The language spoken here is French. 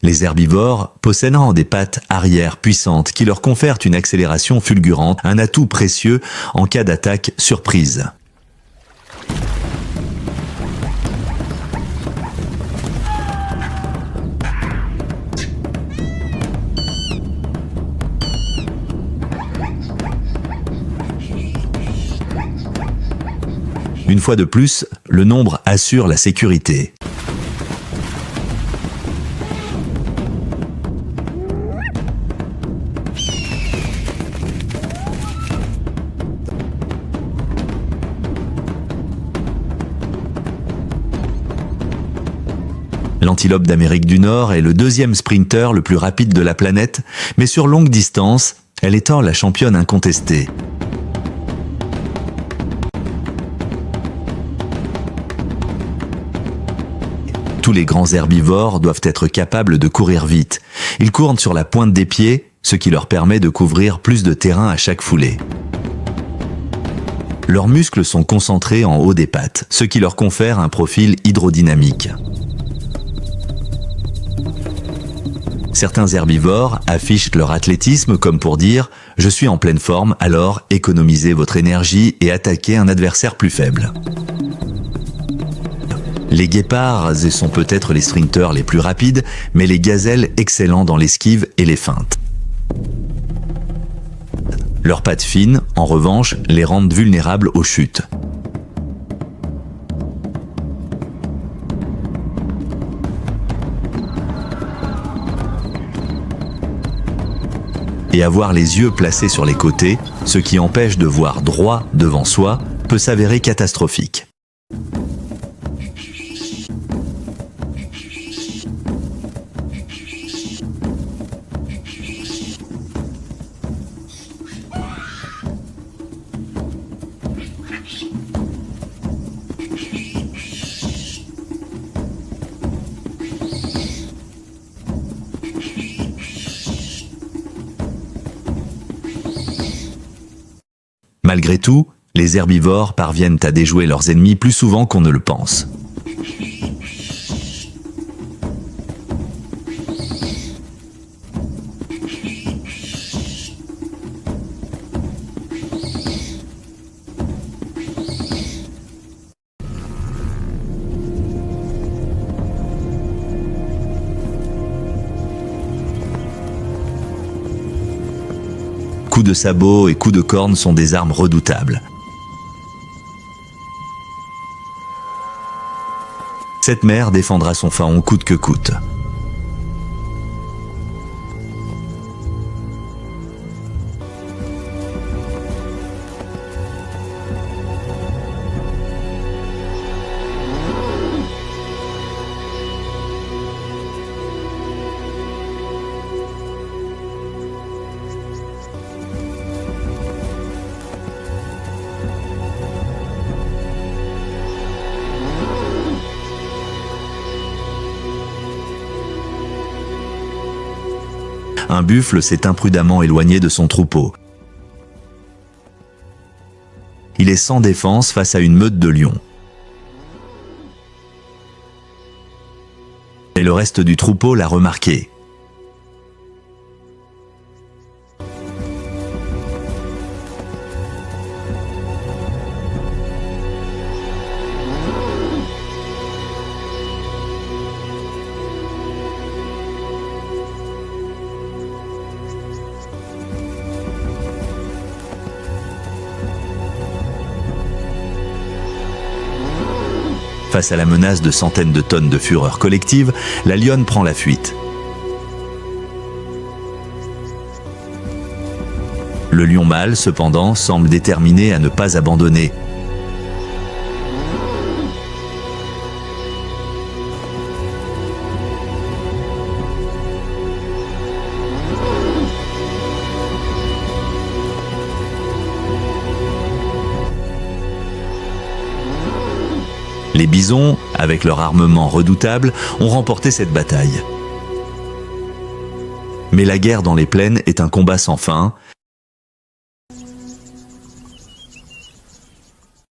Les herbivores possédant des pattes arrière puissantes qui leur confèrent une accélération fulgurante, un atout précieux en cas d'attaque surprise. Une fois de plus, le nombre assure la sécurité. L'antilope d'Amérique du Nord est le deuxième sprinter le plus rapide de la planète, mais sur longue distance, elle étant la championne incontestée. Tous les grands herbivores doivent être capables de courir vite. Ils courent sur la pointe des pieds, ce qui leur permet de couvrir plus de terrain à chaque foulée. Leurs muscles sont concentrés en haut des pattes, ce qui leur confère un profil hydrodynamique. Certains herbivores affichent leur athlétisme comme pour dire « Je suis en pleine forme, alors économisez votre énergie et attaquez un adversaire plus faible ». Les guépards sont peut-être les sprinteurs les plus rapides, mais les gazelles excellents dans l'esquive et les feintes. Leurs pattes fines, en revanche, les rendent vulnérables aux chutes. Et avoir les yeux placés sur les côtés, ce qui empêche de voir droit devant soi, peut s'avérer catastrophique. Malgré tout, les herbivores parviennent à déjouer leurs ennemis plus souvent qu'on ne le pense. Coups de sabot et coups de corne sont des armes redoutables. Cette mère défendra son faon coûte que coûte. Un buffle s'est imprudemment éloigné de son troupeau. Il est sans défense face à une meute de lions. Et le reste du troupeau l'a remarqué. Face à la menace de centaines de tonnes de fureur collective, la lionne prend la fuite. Le lion mâle, cependant, semble déterminé à ne pas abandonner. Les bisons, avec leur armement redoutable, ont remporté cette bataille. Mais la guerre dans les plaines est un combat sans fin,